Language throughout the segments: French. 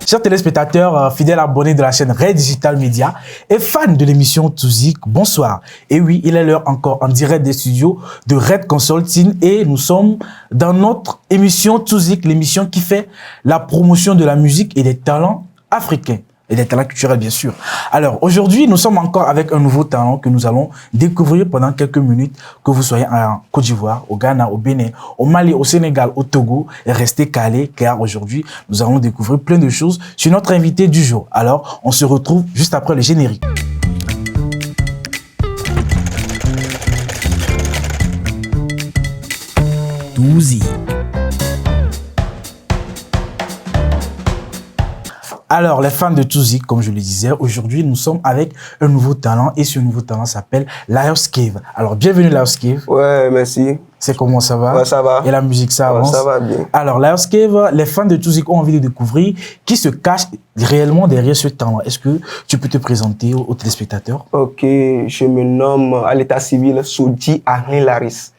Chers téléspectateurs, fidèles abonnés de la chaîne Red Digital Media et fans de l'émission Touzik, bonsoir. Et oui, il est l'heure encore en direct des studios de Red Consulting et nous sommes dans notre émission Touzik, l'émission qui fait la promotion de la musique et des talents africains. Et des talents culturels, bien sûr. Alors, aujourd'hui, nous sommes encore avec un nouveau talent que nous allons découvrir pendant quelques minutes, que vous soyez en Côte d'Ivoire, au Ghana, au Bénin, au Mali, au Sénégal, au Togo, et restez calés, car aujourd'hui, nous allons découvrir plein de choses sur notre invité du jour. Alors, on se retrouve juste après le générique. Touzik. Alors, les fans de Touzik, comme je le disais, aujourd'hui, nous sommes avec un nouveau talent et ce nouveau talent s'appelle Lios Cave. Alors, bienvenue Lios Cave. Ouais, merci. C'est comment ça va? Ouais, ça va. Et la musique, ça avance? Ouais, ça va bien. Alors, Lios Cave, les fans de Touzik ont envie de découvrir qui se cache réellement derrière ce talent. Est-ce que tu peux te présenter aux téléspectateurs? Ok, je me nomme à l'état civil Soudi Arin Laris.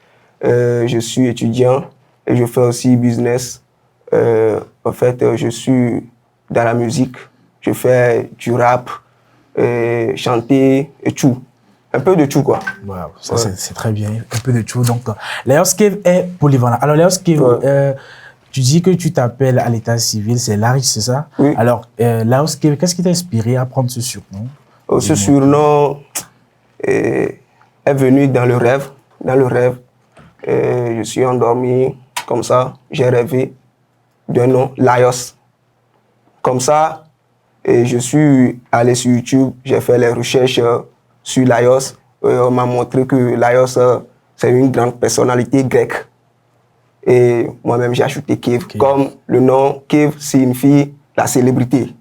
Je suis étudiant et je fais aussi business. En fait, je suis dans la musique. Je fais du rap, chanter et tout. Un peu de tout, quoi. Wow, ça ouais. C'est très bien, un peu de tout. Donc, Lios Cave est polyvalent. Alors, Lios Cave, ouais. Tu dis que tu t'appelles à l'état civil, c'est Laris, c'est ça? Oui. Alors, Lios Cave, qu'est-ce qui t'a inspiré à prendre ce surnom? Ce surnom est venu dans le rêve. Dans le rêve, je suis endormi, comme ça, j'ai rêvé d'un nom, Lios. Comme ça, je suis allé sur YouTube, j'ai fait les recherches sur Lios. On m'a montré que Lios, c'est une grande personnalité grecque. Et moi-même, j'ai ajouté Cave. Okay. Comme le nom Cave signifie la célébrité.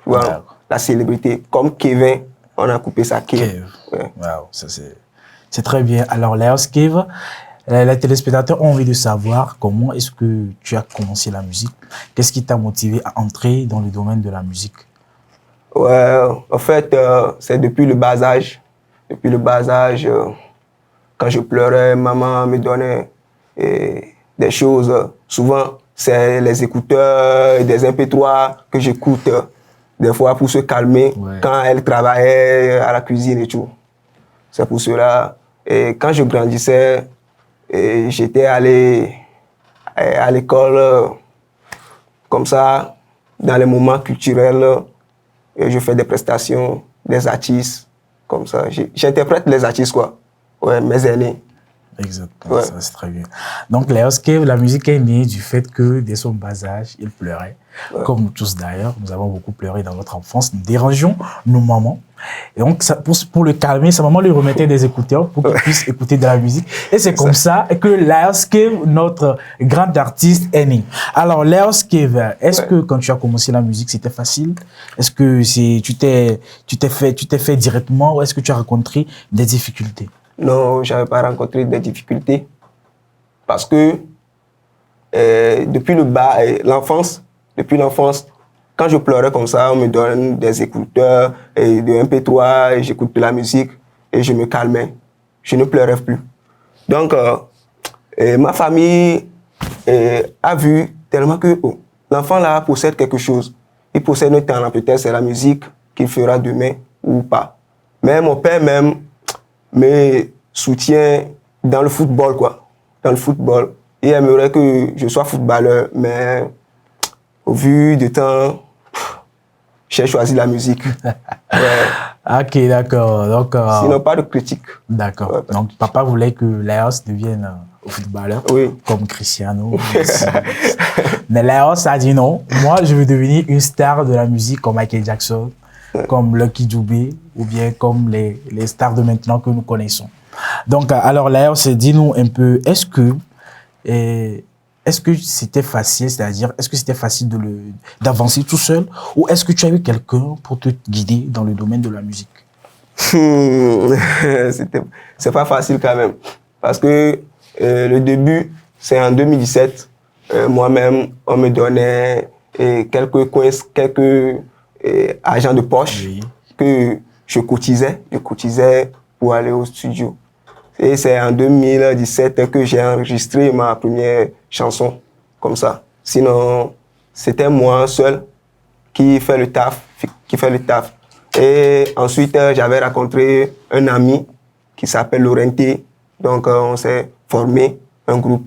Voilà, la célébrité. Comme Kevin, on a coupé ça Cave. Ouais. Wow, ça c'est très bien. Alors, Lios Cave, les téléspectateurs ont envie de savoir comment est-ce que tu as commencé la musique. Qu'est-ce qui t'a motivé à entrer dans le domaine de la musique? Ouais, en fait, c'est depuis le bas âge. Depuis le bas âge, quand je pleurais, maman me donnait des choses. Souvent, c'est les écouteurs, des MP3 que j'écoute des fois pour se calmer quand elle travaillait à la cuisine et tout. C'est pour cela. Et quand je grandissais, j'étais allé à l'école comme ça, dans les moments culturels. Et je fais des prestations, des artistes, comme ça. J'interprète les artistes, quoi. Ouais, mes aînés. Exactement, ouais. Ça c'est très bien. Donc, Lios Cave, la musique est née du fait que, dès son bas âge, il pleurait. Ouais. Comme nous tous d'ailleurs, nous avons beaucoup pleuré dans notre enfance. Nous dérangeons nos mamans. Et donc, ça, pour le calmer, sa maman lui remettait des écouteurs pour qu'il puisse écouter de la musique. Et c'est comme ça que Lios Cave, notre grand artiste, est né. Alors, Lios Cave, est-ce que quand tu as commencé la musique, c'était facile? Est-ce que tu t'es fait directement ou est-ce que tu as rencontré des difficultés? Non, je n'avais pas rencontré des difficultés. Parce que depuis l'enfance, quand je pleurais comme ça, on me donne des écouteurs et des MP3 et j'écoute de la musique et je me calmais. Je ne pleurais plus. Donc, ma famille a vu tellement que l'enfant là possède quelque chose. Il possède un talent, peut-être c'est la musique qu'il fera demain ou pas. Mais mon père même me soutient dans le football, quoi. Dans le football. Il aimerait que je sois footballeur, mais au vu du temps, j'ai choisi la musique. Ouais. Ok, d'accord. Donc, sinon, pas de critique. D'accord. Ouais, donc, papa voulait que Lios devienne footballeur, comme Cristiano. Mais Lios a dit non. Moi, je veux devenir une star de la musique comme Michael Jackson, comme Lucky Dubé, ou bien comme les stars de maintenant que nous connaissons. Donc, alors Lios, dis-nous un peu, est-ce que c'était facile, c'est-à-dire, est-ce que c'était facile d'avancer tout seul ou est-ce que tu as eu quelqu'un pour te guider dans le domaine de la musique? C'est pas facile quand même. Parce que le début, c'est en 2017. Moi-même, on me donnait quelques coins, quelques argent de poche que je cotisais. Je cotisais pour aller au studio. Et c'est en 2017 que j'ai enregistré ma première chanson, comme ça. Sinon, c'était moi seul qui fait le taf. Et ensuite, j'avais rencontré un ami qui s'appelle Laurenté. Donc, on s'est formé un groupe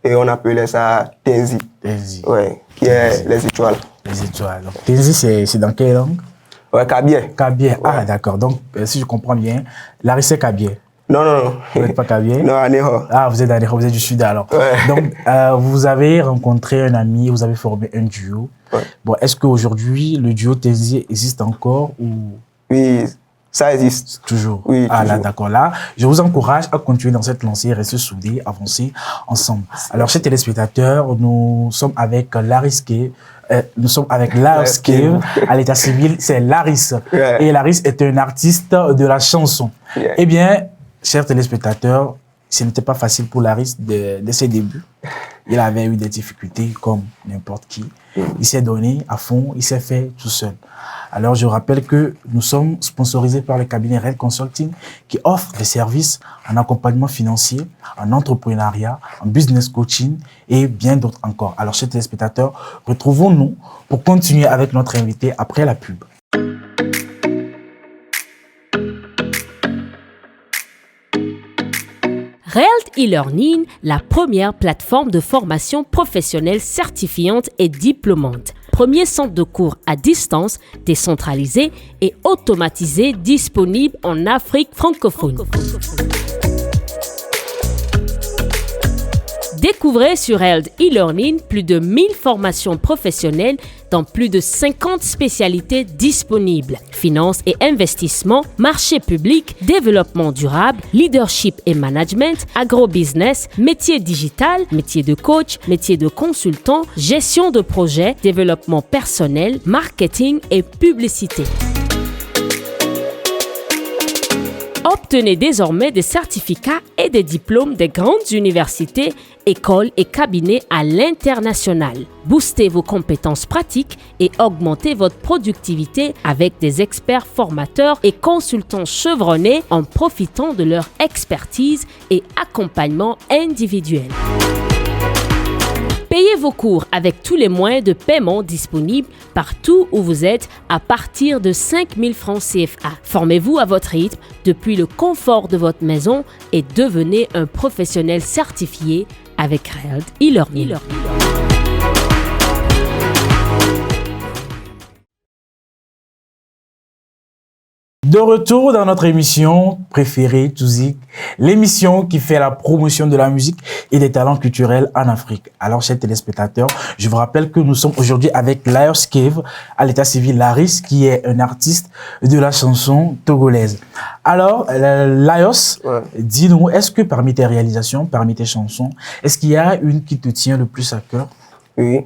et on appelait ça Tenzi. Tenzi. Ouais, qui est les étoiles. Les étoiles. Donc, Tenzi, c'est dans quelle langue? Ouais, Kabien. Kabien. Ouais. Ah, d'accord. Donc, si je comprends bien, Larry, c'est Kabien. Non, non, non. Vous n'êtes pas Kabien? Non, Aného. Ah, vous êtes Aného, vous êtes du Sud alors. Ouais. Donc, vous avez rencontré un ami, vous avez formé un duo. Ouais. Bon, est-ce qu'aujourd'hui, le duo Tenzi existe encore ou... Oui, ça existe. Toujours. Oui, ah toujours. là, d'accord. Là, je vous encourage à continuer dans cette lancée, rester soudés, avancer ensemble. Alors, chers téléspectateurs, nous sommes avec Laris Cave. Nous sommes avec Laris Cave. À l'état civil, c'est Laris. Yeah. Et Laris est un artiste de la chanson. Yeah. Eh bien, chers téléspectateurs, ce n'était pas facile pour Laris de ses débuts. Il avait eu des difficultés comme n'importe qui. Il s'est donné à fond, il s'est fait tout seul. Alors, je rappelle que nous sommes sponsorisés par le cabinet Red Consulting qui offre des services en accompagnement financier, en entrepreneuriat, en business coaching et bien d'autres encore. Alors, chers téléspectateurs, retrouvons-nous pour continuer avec notre invité après la pub. Reld e-learning, la première plateforme de formation professionnelle certifiante et diplômante. Premier centre de cours à distance, décentralisé et automatisé disponible en Afrique francophone. Découvrez sur Reld e-learning plus de 1000 formations professionnelles dans plus de 50 spécialités disponibles. Finance et investissement, marché public, développement durable, leadership et management, agro-business, métier digital, métier de coach, métier de consultant, gestion de projet, développement personnel, marketing et publicité. Obtenez désormais des certificats et des diplômes des grandes universités, écoles et cabinets à l'international. Boostez vos compétences pratiques et augmentez votre productivité avec des experts formateurs et consultants chevronnés en profitant de leur expertise et accompagnement individuel. Payez vos cours avec tous les moyens de paiement disponibles partout où vous êtes à partir de 5 000 francs CFA. Formez-vous à votre rythme depuis le confort de votre maison et devenez un professionnel certifié avec Reld e-learning. De retour dans notre émission préférée, Touzik, l'émission qui fait la promotion de la musique et des talents culturels en Afrique. Alors, chers téléspectateurs, je vous rappelle que nous sommes aujourd'hui avec Laris Cave, à l'état civil Laris, qui est un artiste de la chanson togolaise. Alors, Laos, Ouais. dis-nous, est-ce que parmi tes réalisations, parmi tes chansons, est-ce qu'il y a une qui te tient le plus à cœur? Oui,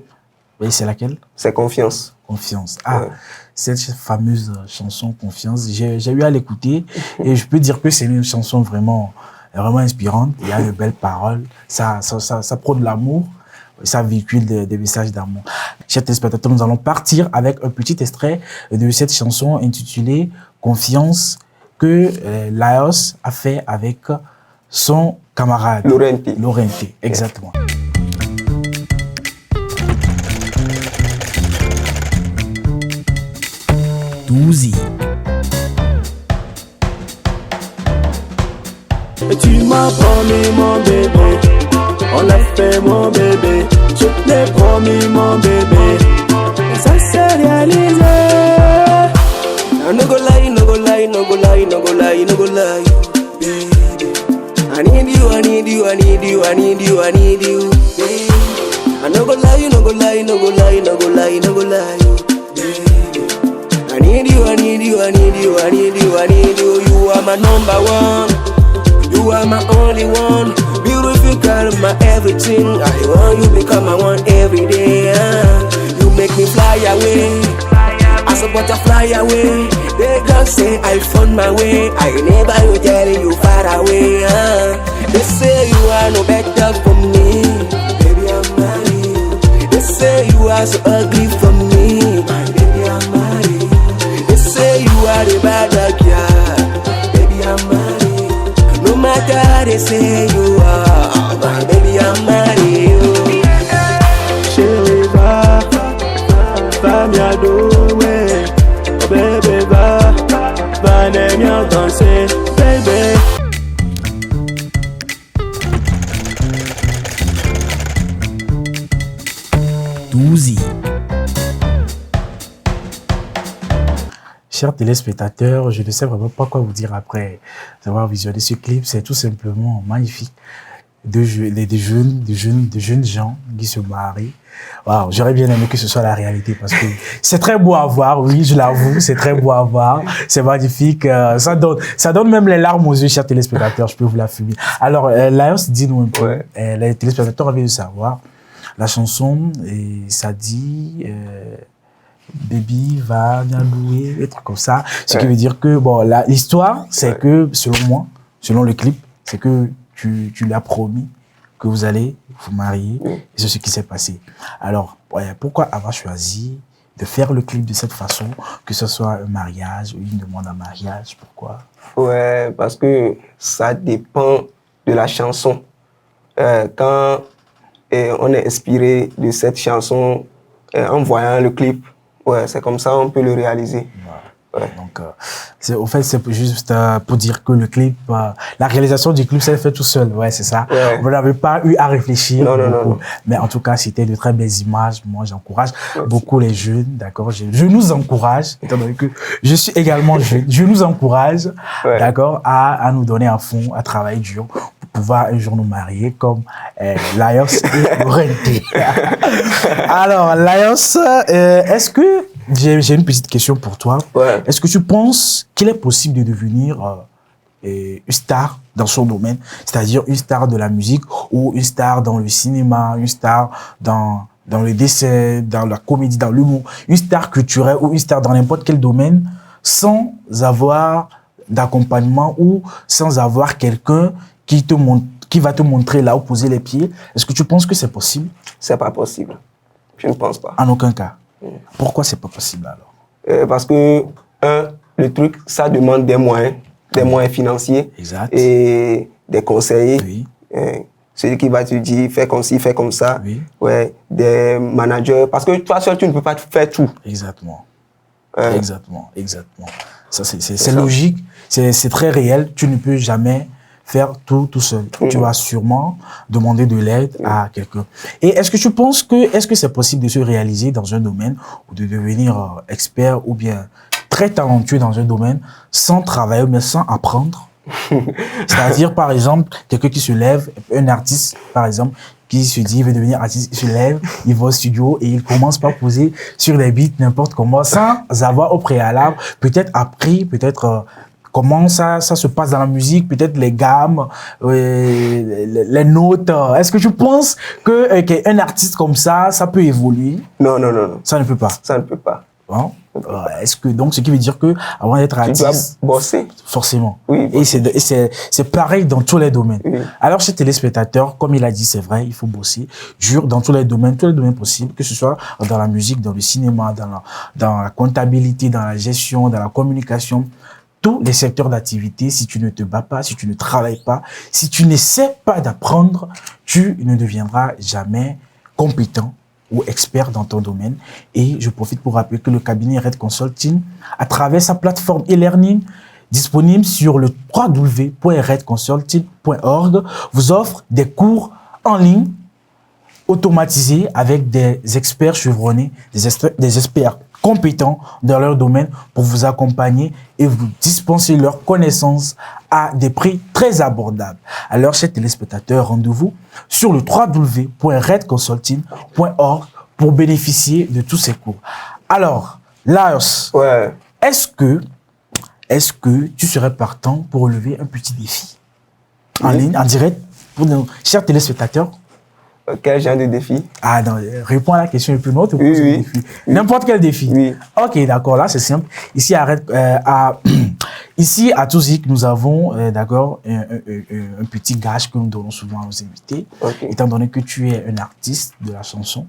Oui, c'est laquelle? c'est Confiance. Confiance. Ah, Ouais. cette fameuse chanson Confiance, j'ai eu à l'écouter et je peux dire que c'est une chanson vraiment inspirante. Il y a de belles paroles, ça prône l'amour, ça véhicule des messages d'amour. Chers téléspectateurs, nous allons partir avec un petit extrait de cette chanson intitulée Confiance que Laos a fait avec son camarade Laurenté, exactement. Douzi. Et tu m'as promis mon bébé, on l'a fait mon bébé, je t'ai promis mon bébé, et ça s'est réalisé. No go lie, no go lie, no go lie, no go lie, no go lie, baby. I need you, I need you, I need you, I need you, I need you, baby. I no go lie, no go lie, no go lie, no go lie, no go lie, baby. I need you, I need you, I need you, I need you, I need you. You are my number one. You are my only one. Beautiful girl, my everything. I want you become my one every day. You make me fly away. As a butterfly away. They just say I found my way. I never you telling you far away. They say you are no better for me. Baby, I'm married. They say you are so ugly for me. Baby, I'm married. They say you are the bad girl. Baby, I'm married. No matter how they say you are, my baby, I'm married. Chérie, va, va, va, miado. on aime bien danser, baby. Touzi. Chers téléspectateurs, je ne sais vraiment pas quoi vous dire après avoir visionné ce clip. C'est tout simplement magnifique. De jeunes gens qui se marient. Wow, j'aurais bien aimé que ce soit la réalité parce que c'est très beau à voir, oui, je l'avoue, c'est très beau à voir, c'est magnifique, ça donne même les larmes aux yeux, chers téléspectateurs, je peux vous l'affirmer. Alors, Lions, dis-nous un peu, les téléspectateurs avaient de savoir, la chanson, et ça dit, Baby va bien louer, des trucs comme ça, ce qui veut dire que, bon, l'histoire, c'est que, selon moi, selon le clip, c'est que tu lui as promis que vous allez vous marier, et c'est ce qui s'est passé. Alors, pourquoi avoir choisi de faire le clip de cette façon, que ce soit un mariage ou une demande en mariage, pourquoi? Ouais, parce que ça dépend de la chanson. Quand on est inspiré de cette chanson, en voyant le clip, ouais, c'est comme ça on peut le réaliser. Ouais. Donc, au fait, c'est juste pour dire que le clip, la réalisation du clip, ça fait tout seul. Ouais, c'est ça. Ouais. Vous n'avez pas eu à réfléchir. Non, non. Mais en tout cas, c'était de très belles images. Moi, j'encourage beaucoup les jeunes, d'accord. Je nous encourage, étant donné que je suis également jeune, je nous encourage, d'accord, à nous donner à fond, à travailler dur pour pouvoir un jour nous marier comme Lions et Renté. Alors, Lions, est-ce que j'ai une petite question pour toi. Ouais. Est-ce que tu penses qu'il est possible de devenir une star dans son domaine, c'est-à-dire une star de la musique ou une star dans le cinéma, une star dans le dessin, dans la comédie, dans l'humour, une star culturelle ou une star dans n'importe quel domaine sans avoir d'accompagnement ou sans avoir quelqu'un qui va te montrer là où poser les pieds? Est-ce que tu penses que c'est possible? C'est pas possible. Je ne pense pas. En aucun cas. Pourquoi c'est pas possible alors? Parce que, le truc, ça demande des moyens financiers. Exact. Et des conseillers. Oui. Celui qui va te dire, fais comme ci, fais comme ça. Oui. Ouais, des managers. Parce que toi seul, tu ne peux pas faire tout. Exactement. Exactement. Ça, c'est logique, c'est très réel. Tu ne peux jamais faire tout seul. Tu vas sûrement demander de l'aide à quelqu'un. Et est-ce que tu penses que c'est possible de se réaliser dans un domaine ou de devenir expert ou bien très talentueux dans un domaine sans travailler mais sans apprendre? C'est-à-dire, par exemple, quelqu'un qui se lève, un artiste, par exemple, qui se dit, il veut devenir artiste, il se lève, il va au studio et il commence par poser sur des beats n'importe comment, sans avoir au préalable, peut-être appris, comment ça se passe dans la musique, peut-être les gammes, les notes. Est-ce que tu penses qu'un artiste comme ça peut évoluer? Non. Ça ne peut pas. Ça ne peut pas. Bon. Est-ce que donc ce qui veut dire que avant d'être artiste, tu dois bosser. Forcément. Oui. Et c'est pareil dans tous les domaines. Oui. Alors chez téléspectateurs, comme il a dit, c'est vrai, il faut bosser dur dans tous les domaines possibles, que ce soit dans la musique, dans le cinéma, dans la comptabilité, dans la gestion, dans la communication. Tous les secteurs d'activité, si tu ne te bats pas, si tu ne travailles pas, si tu n'essaies pas d'apprendre, tu ne deviendras jamais compétent ou expert dans ton domaine. Et je profite pour rappeler que le cabinet Red Consulting, à travers sa plateforme e-learning, disponible sur le www.redconsulting.org, vous offre des cours en ligne automatisés avec des experts chevronnés, des experts compétents dans leur domaine pour vous accompagner et vous dispenser leurs connaissances à des prix très abordables. Alors, chers téléspectateurs, rendez-vous sur le www.redconsulting.org pour bénéficier de tous ces cours. Alors, Lars, est-ce que tu serais partant pour relever un petit défi en ligne, en direct, pour nos chers téléspectateurs? Quel genre de défi? Ah non, réponds à la question et puis notre oui. N'importe quel défi. Oui. Ok, d'accord, là c'est simple. Ici à Touzik, nous avons d'accord un petit gage que nous donnons souvent aux invités. Okay. Étant donné que tu es un artiste de la chanson,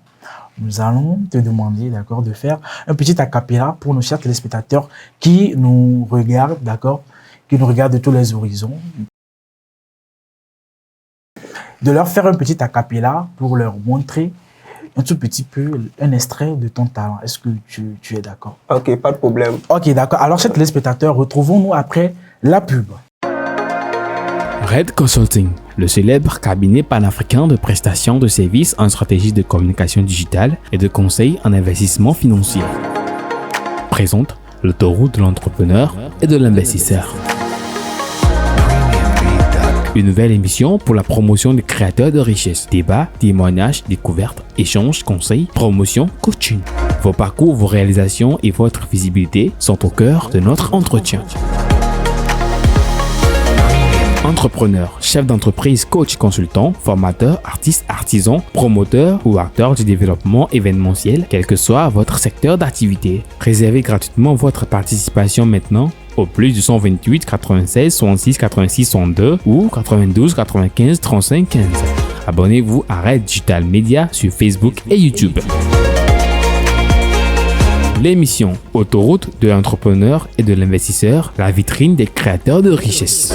nous allons te demander d'accord de faire un petit acapella pour nos chers téléspectateurs qui nous regardent, d'accord, qui nous regardent de tous les horizons. De leur faire un petit acapella pour leur montrer un tout petit peu un extrait de ton talent. Est-ce que tu es d'accord? Ok, pas de problème. Ok, d'accord. Alors, chers téléspectateurs, retrouvons-nous après la pub. Red Consulting, le célèbre cabinet panafricain de prestations de services en stratégie de communication digitale et de conseil en investissement financier, présente l'autoroute de l'entrepreneur et de l'investisseur. Une nouvelle émission pour la promotion des créateurs de richesse. Débats, témoignages, découvertes, échanges, conseils, promotion, coaching. Vos parcours, vos réalisations et votre visibilité sont au cœur de notre entretien. Entrepreneur, chef d'entreprise, coach, consultant, formateur, artiste, artisan, promoteur ou acteur du développement événementiel, quel que soit votre secteur d'activité. Réservez gratuitement votre participation maintenant au plus du 128 96 66 86 62 ou 92 95 35 15. Abonnez-vous à Red Digital Media sur Facebook et YouTube. L'émission Autoroute de l'entrepreneur et de l'investisseur, la vitrine des créateurs de richesse.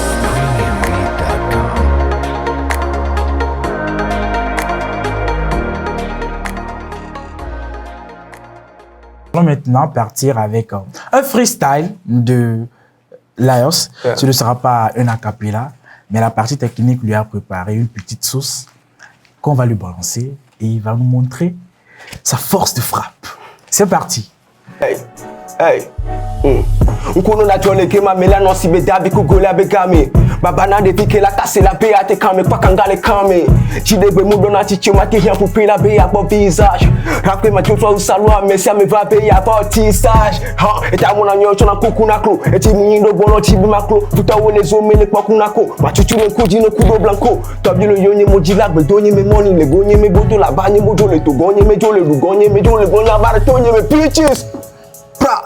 Nous allons maintenant partir avec un freestyle de Laios. Ce ne sera pas un a cappella, mais la partie technique lui a préparé une petite sauce qu'on va lui balancer et il va nous montrer sa force de frappe. C'est parti. Hey, hey. Nkono na jole ke ma mela no si be dabi ku gole abegami. Babana de pike la kase la be ate kame kwa kangale kame. Chide be mudo na chichi ma ke pour pe la be ya po visage. Rapke ma tso usalwa mesi ame va be ya po tissage. Ha eta mona nyo chona kuku na klo. Eti munyindo bono chibi maklo. Tuta wole zo mele kwa kunako. Ma chuchu no kuji no kudo blanco. Tobi lo yonye moji la be donye me money le gonye me boto la banye mojo le to gonye me jole lu gonye me jole gon la bare tonye me pitches. Pa.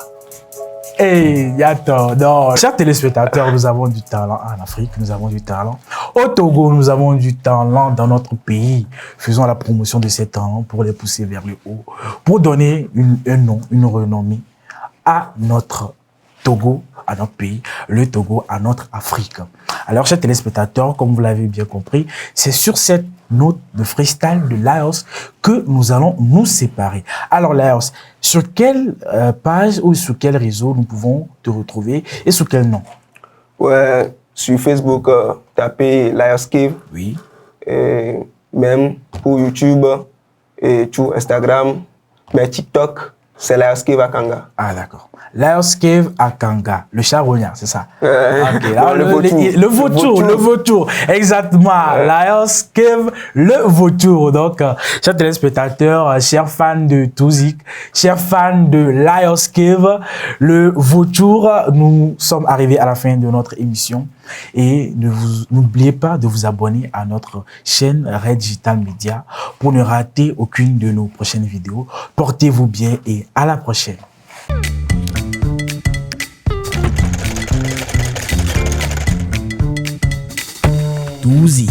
Hey, Yato, non. Chers téléspectateurs, nous avons du talent en Afrique, nous avons du talent au Togo, nous avons du talent dans notre pays. Faisons la promotion de ces talents pour les pousser vers le haut, pour donner un nom, une renommée à notre Togo, à notre pays, le Togo, à notre Afrique. Alors, chers téléspectateurs, comme vous l'avez bien compris, c'est sur cette note de freestyle de Laios que nous allons nous séparer. Alors, Laios, sur quelle page ou sur quel réseau nous pouvons te retrouver et sous quel nom? Ouais, sur Facebook, tapez Laios Cave. Oui. Et même pour YouTube et sur Instagram, mais TikTok, c'est Laios Cave Akanga. Ah, d'accord. Laios Cave Akanga, le charognard, c'est ça? Okay, là, le vautour, exactement. Laios Cave, le vautour. Donc, chers téléspectateurs, chers fans de Touzik, chers fans de Laios Cave, le vautour, nous sommes arrivés à la fin de notre émission. Et n'oubliez pas de vous abonner à notre chaîne Red Digital Media pour ne rater aucune de nos prochaines vidéos. Portez-vous bien et à la prochaine. Touzik.